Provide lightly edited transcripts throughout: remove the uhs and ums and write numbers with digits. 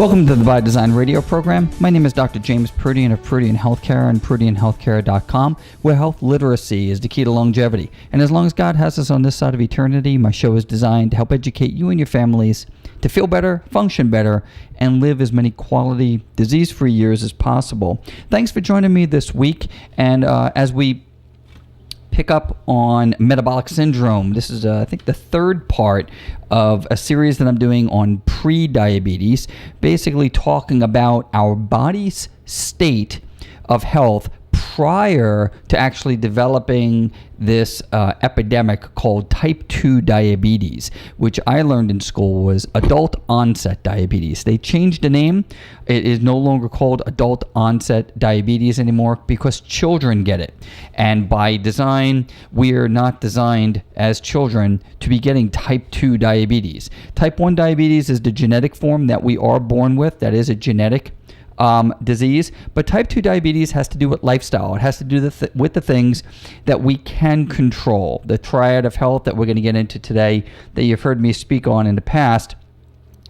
Welcome to the By Design radio program. My name is Dr. James Proodian of Proodian Healthcare and ProodianHealthcare.com, where health literacy is the key to longevity. And as long as God has us on this side of eternity, my show is designed to help educate you and your families to feel better, function better, and live as many quality, disease-free years as possible. Thanks for joining me this week. And as we pick up on metabolic syndrome. This is, I think, the third part of a series that I'm doing on pre-diabetes, basically talking about our body's state of health prior to actually developing this epidemic called type 2 diabetes, which I learned in school was adult onset diabetes. They changed the name. It is no longer called adult onset diabetes anymore because children get it. And by design, we are not designed as children to be getting type 2 diabetes. Type 1 diabetes is the genetic form that we are born with. That is a genetic disease, but type 2 diabetes has to do with lifestyle. It has to do with the things that we can control. The triad of health that we're going to get into today, that you've heard me speak on in the past,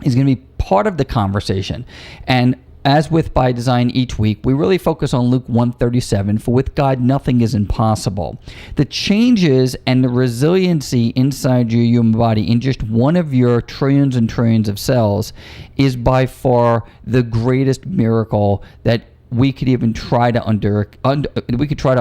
is going to be part of the conversation. And as with By Design each week, we really focus on Luke 1:37, for with God nothing is impossible. The changes and the resiliency inside your human body in just one of your trillions and trillions of cells is by far the greatest miracle that we could even try to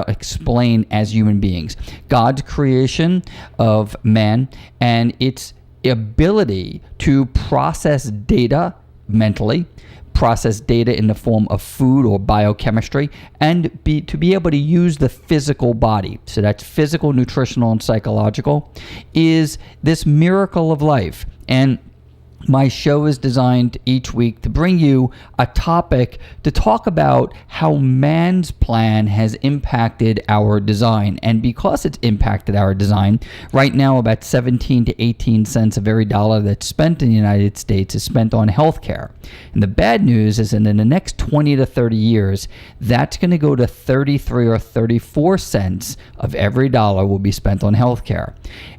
explain as human beings. God's creation of man and its ability to process data mentally, process data in the form of food or biochemistry, and to be able to use the physical body, so that's physical, nutritional, and psychological, is this miracle of life. And my show is designed each week to bring you a topic to talk about how man's plan has impacted our design. And because it's impacted our design, right now about 17 to 18 cents of every dollar that's spent in the United States is spent on healthcare. And the bad news is that in the next 20 to 30 years, that's going to go to 33 or 34 cents of every dollar will be spent on healthcare.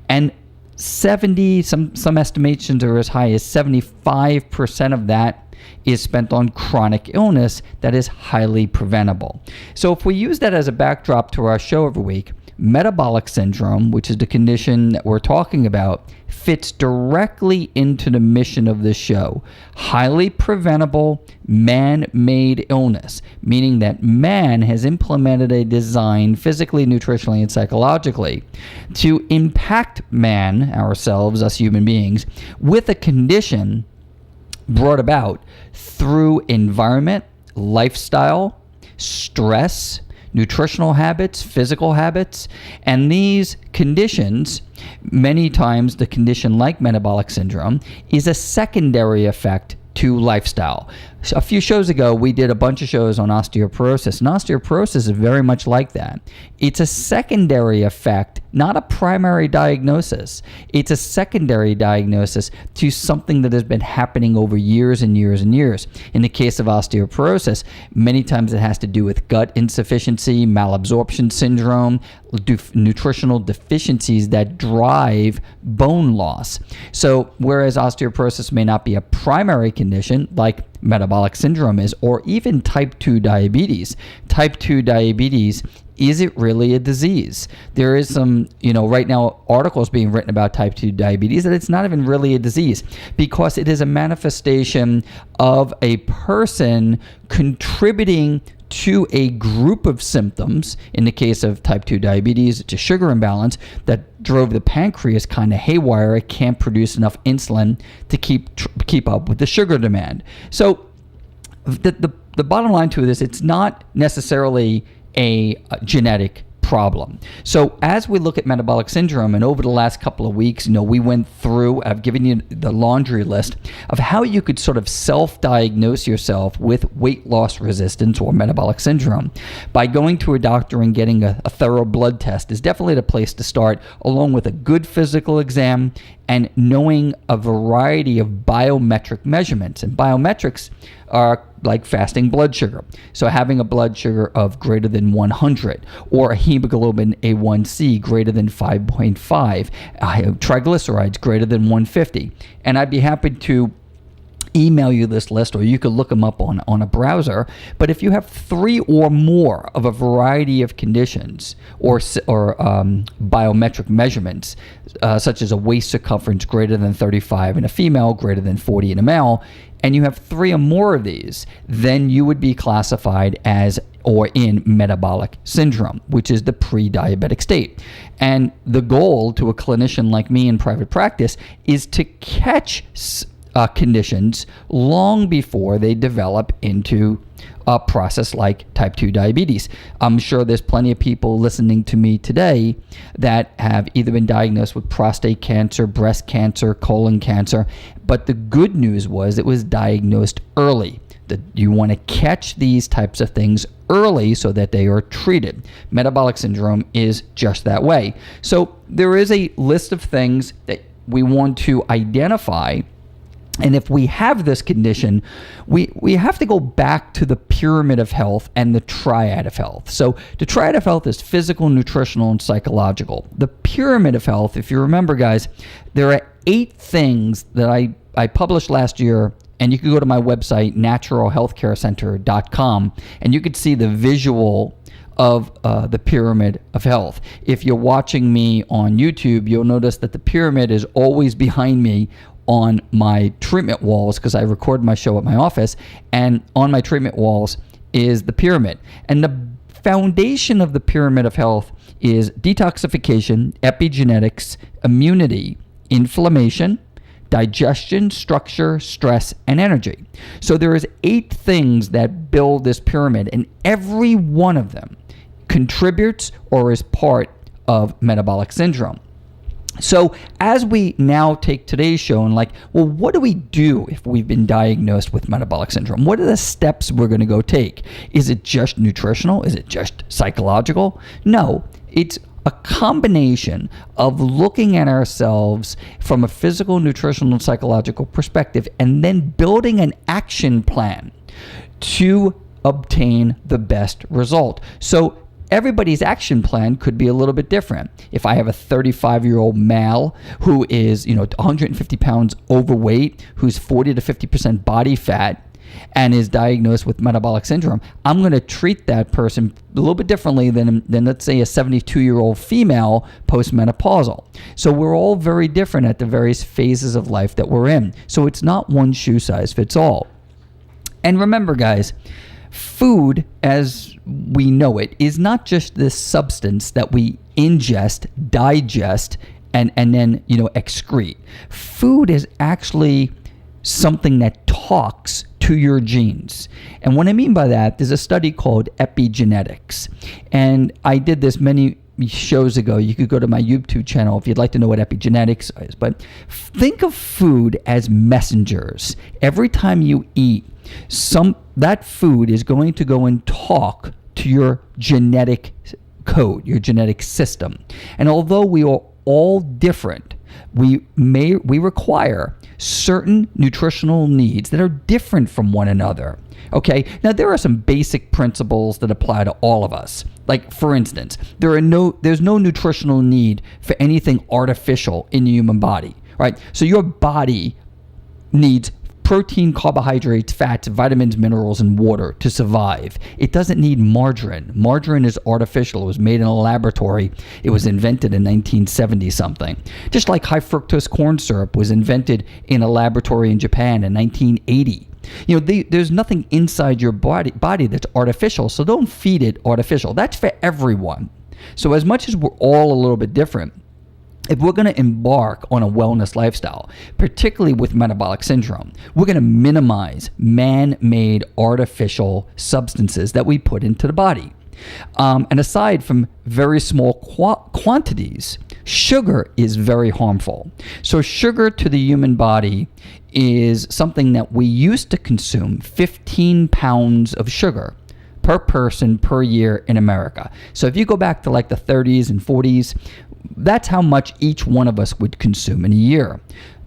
And some estimations are as high as 75% of that is spent on chronic illness that is highly preventable. So if we use that as a backdrop to our show every week, metabolic syndrome, which is the condition that we're talking about, fits directly into the mission of this show. Highly preventable, man-made illness, meaning that man has implemented a design physically, nutritionally, and psychologically to impact man, ourselves, us human beings, with a condition brought about through environment, lifestyle, stress, nutritional habits, physical habits, and these conditions, many times the condition like metabolic syndrome, is a secondary effect to lifestyle. So a few shows ago, we did a bunch of shows on osteoporosis, and osteoporosis is very much like that. It's a secondary effect, not a primary diagnosis. It's a secondary diagnosis to something that has been happening over years and years and years. In the case of osteoporosis, many times it has to do with gut insufficiency, malabsorption syndrome, nutritional deficiencies that drive bone loss. So whereas osteoporosis may not be a primary condition like metabolic syndrome is, or even type 2 diabetes. Type 2 diabetes, is it really a disease? There is some, right now articles being written about type 2 diabetes that it's not even really a disease because it is a manifestation of a person contributing to a group of symptoms. In the case of type 2 diabetes, it's a sugar imbalance that drove the pancreas kind of haywire. It can't produce enough insulin to keep up with the sugar demand. So the bottom line to this, it's not necessarily a genetic problem. So as we look at metabolic syndrome, and over the last couple of weeks, we went through, I've given you the laundry list of how you could sort of self-diagnose yourself with weight loss resistance or metabolic syndrome. By going to a doctor and getting a thorough blood test is definitely the place to start, along with a good physical exam and knowing a variety of biometric measurements. And biometrics are like fasting blood sugar. So having a blood sugar of greater than 100 or a hemoglobin A1C greater than 5.5, triglycerides greater than 150. And I'd be happy to email you this list, or you could look them up on a browser. But if you have 3 or more of a variety of conditions or biometric measurements, such as a waist circumference greater than 35 in a female, greater than 40 in a male, and you have 3 or more of these, then you would be classified as or in metabolic syndrome, which is the pre-diabetic state. And the goal to a clinician like me in private practice is to catch conditions long before they develop into a process like type 2 diabetes. I'm sure there's plenty of people listening to me today that have either been diagnosed with prostate cancer, breast cancer, colon cancer, but the good news was it was diagnosed early. That you want to catch these types of things early so that they are treated. Metabolic syndrome is just that way. So there is a list of things that we want to identify. And if we have this condition, we have to go back to the pyramid of health and the triad of health. So the triad of health is physical, nutritional, and psychological. The pyramid of health, if you remember, guys, there are 8 things that I published last year, and you can go to my website, naturalhealthcarecenter.com, and you could see the visual of the pyramid of health. If you're watching me on YouTube, you'll notice that the pyramid is always behind me on my treatment walls, because I record my show at my office, and on my treatment walls is the pyramid. And the foundation of the pyramid of health is detoxification, epigenetics, immunity, inflammation, digestion, structure, stress, and energy. So there is 8 things that build this pyramid, and every one of them contributes or is part of metabolic syndrome. So as we now take today's show and well, what do we do if we've been diagnosed with metabolic syndrome? What are the steps we're going to go take? Is it just nutritional? Is it just psychological? No, it's a combination of looking at ourselves from a physical, nutritional, and psychological perspective, and then building an action plan to obtain the best result. So everybody's action plan could be a little bit different. If I have a 35-year-old male who is, 150 pounds overweight, who's 40 to 50% body fat, and is diagnosed with metabolic syndrome, I'm going to treat that person a little bit differently than let's say, a 72-year-old female postmenopausal. So we're all very different at the various phases of life that we're in. So it's not one shoe size fits all. And remember, guys, food as we know it is not just this substance that we ingest, digest, and then excrete. Food is actually something that talks to your genes. And what I mean by that, there's a study called epigenetics. And I did this many shows ago. You could go to my YouTube channel if you'd like to know what epigenetics is. But think of food as messengers. Every time you eat, that food is going to go and talk to your genetic code, your genetic system. And although we are all different, we require certain nutritional needs that are different from one another. Okay, now there are some basic principles that apply to all of us. Like, for instance, there's no nutritional need for anything artificial in the human body, right? So your body needs protein, carbohydrates, fats, vitamins, minerals, and water to survive. It doesn't need margarine. Margarine is artificial. It was made in a laboratory. It was invented in 1970 something. Just like high fructose corn syrup was invented in a laboratory in Japan in 1980. There's nothing inside your body that's artificial, so don't feed it artificial. That's for everyone. So as much as we're all a little bit different, if we're going to embark on a wellness lifestyle, particularly with metabolic syndrome, we're going to minimize man-made artificial substances that we put into the body. And aside from very small quantities, sugar is very harmful. So sugar to the human body is something that we used to consume 15 pounds of sugar per person per year in America. So if you go back to the 30s and 40s, that's how much each one of us would consume in a year.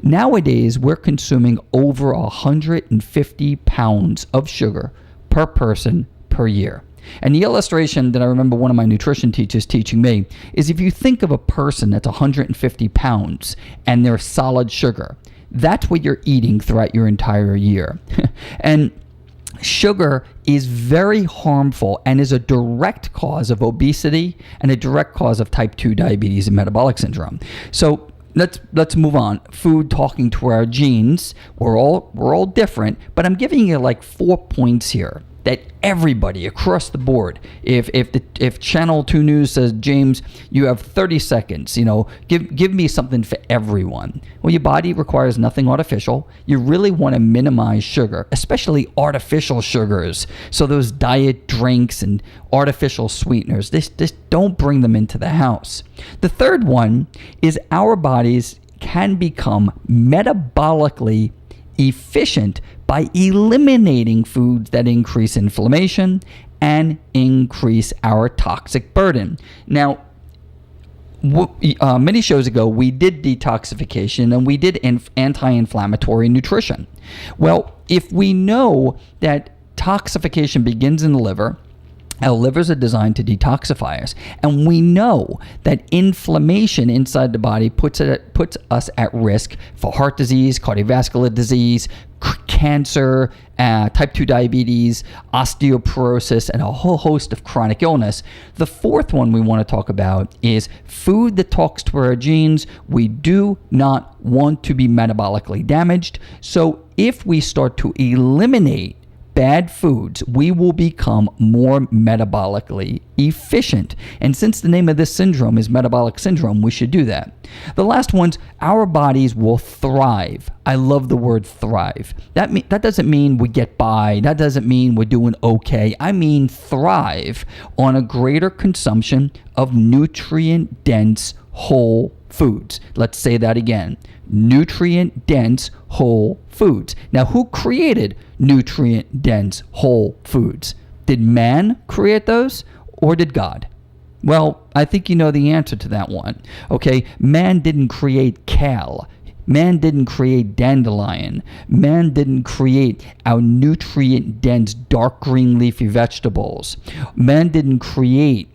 Nowadays, we're consuming over 150 pounds of sugar per person per year. And the illustration that I remember one of my nutrition teachers teaching me is if you think of a person that's 150 pounds and they're solid sugar, That's what you're eating throughout your entire year. And sugar is very harmful and is a direct cause of obesity and a direct cause of type 2 diabetes and metabolic syndrome. So let's move on. Food talking to our genes. We're all different, but I'm giving you like 4 points here that everybody across the board, if Channel 2 News says, James, you have 30 seconds, give me something for everyone. Well, your body requires nothing artificial. You really want to minimize sugar, especially artificial sugars. So those diet drinks and artificial sweeteners, just don't bring them into the house. The third one is our bodies can become metabolically efficient by eliminating foods that increase inflammation and increase our toxic burden. Now, many shows ago, we did detoxification and we did anti-inflammatory nutrition. Well, if we know that toxification begins in the liver, our livers are designed to detoxify us, and we know that inflammation inside the body puts us at risk for heart disease, cardiovascular disease, cancer, type 2 diabetes, osteoporosis, and a whole host of chronic illness. The fourth one we want to talk about is food that talks to our genes. We do not want to be metabolically damaged, so if we start to eliminate bad foods, we will become more metabolically efficient. And since the name of this syndrome is metabolic syndrome, we should do that. The last one's our bodies will thrive. I love the word thrive. That doesn't mean we get by. That doesn't mean we're doing okay. I mean thrive on a greater consumption of nutrient-dense whole foods. Let's say that again. Nutrient-dense whole foods. Now, who created nutrient-dense whole foods? Did man create those or did God? Well, I think you know the answer to that one. Okay, man didn't create kale. Man didn't create dandelion. Man didn't create our nutrient-dense dark green leafy vegetables. Man didn't create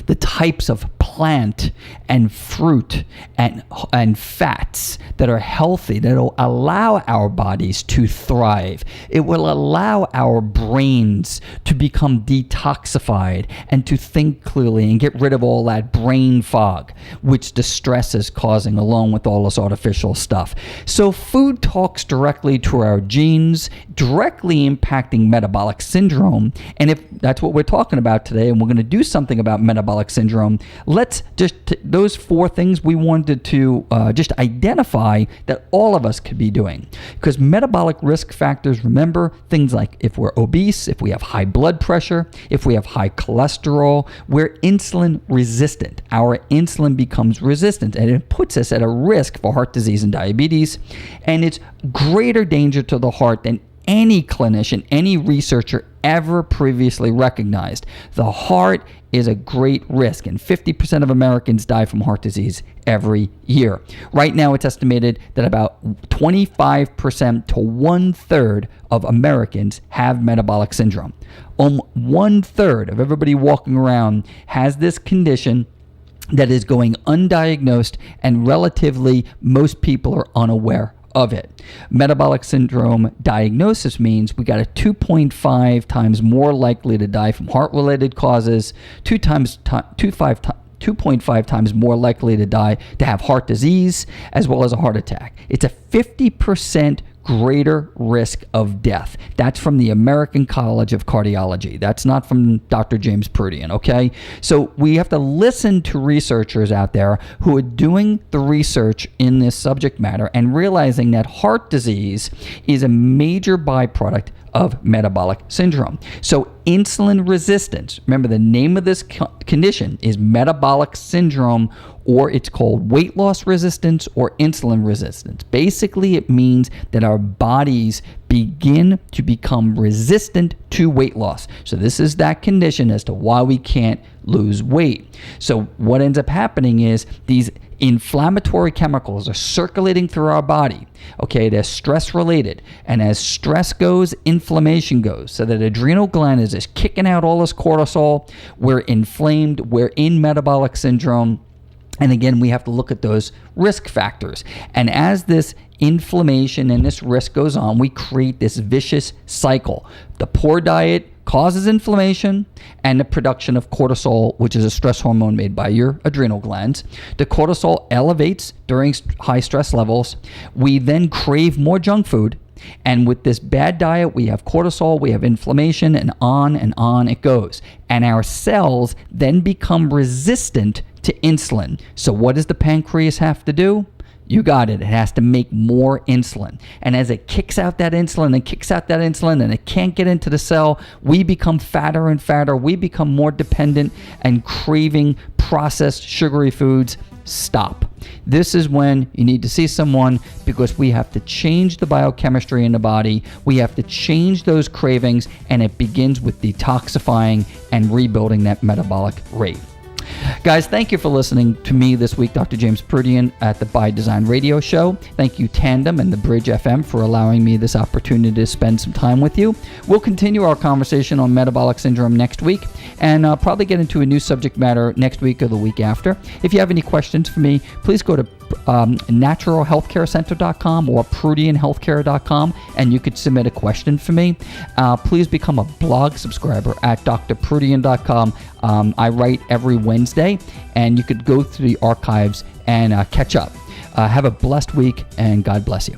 the types of plant and fruit and fats that are healthy, that will allow our bodies to thrive. It will allow our brains to become detoxified and to think clearly and get rid of all that brain fog, which the stress is causing along with all this artificial stuff. So food talks directly to our genes, directly impacting metabolic syndrome. And if that's what we're talking about today, and we're going to do something about metabolic syndrome, let's just those 4 things we wanted to just identify that all of us could be doing. Because metabolic risk factors, remember, things like if we're obese, if we have high blood pressure, if we have high cholesterol, we're insulin resistant. Our insulin becomes resistant and it puts us at a risk for heart disease and diabetes. And it's greater danger to the heart than any clinician, any researcher ever previously recognized. The heart is a great risk, and 50% of Americans die from heart disease every year. Right now, it's estimated that about 25% to 1/3 of Americans have metabolic syndrome. 1/3 of everybody walking around has this condition that is going undiagnosed, and relatively most people are unaware of it. Metabolic syndrome diagnosis means we got a 2.5 times more likely to die from heart-related causes, 2.5 times more likely to die to have heart disease as well as a heart attack. It's a 50% greater risk of death. That's from the American College of Cardiology. That's not from Dr. James Proodian, okay? So we have to listen to researchers out there who are doing the research in this subject matter and realizing that heart disease is a major byproduct of metabolic syndrome. So insulin resistance, remember the name of this condition is metabolic syndrome, or it's called weight loss resistance or insulin resistance. Basically, it means that our bodies begin to become resistant to weight loss. So this is that condition as to why we can't lose weight. So what ends up happening is these inflammatory chemicals are circulating through our body. Okay, they're stress related. And as stress goes, inflammation goes. So that adrenal gland is just kicking out all this cortisol. We're inflamed. We're in metabolic syndrome. And again, we have to look at those risk factors. And as this inflammation and this risk goes on, we create this vicious cycle. The poor diet causes inflammation and the production of cortisol, which is a stress hormone made by your adrenal glands. The cortisol elevates during high stress levels. We then crave more junk food. And with this bad diet, we have cortisol, we have inflammation, and on it goes. And our cells then become resistant to insulin. So what does the pancreas have to do? You got it. It has to make more insulin. And as it kicks out that insulin and it can't get into the cell, we become fatter and fatter. We become more dependent and craving processed sugary foods. Stop. This is when you need to see someone, because we have to change the biochemistry in the body. We have to change those cravings, and it begins with detoxifying and rebuilding that metabolic rate. Guys, thank you for listening to me this week, Dr. James Proodian at the By Design Radio Show. Thank you, Tandem and the Bridge FM, for allowing me this opportunity to spend some time with you. We'll continue our conversation on metabolic syndrome next week, and probably get into a new subject matter next week or the week after. If you have any questions for me, please go to naturalhealthcarecenter.com or proodianhealthcare.com, and you could submit a question for me. Please become a blog subscriber at drproodian.com. I write every Wednesday, and you could go through the archives and catch up. Have a blessed week, and God bless you.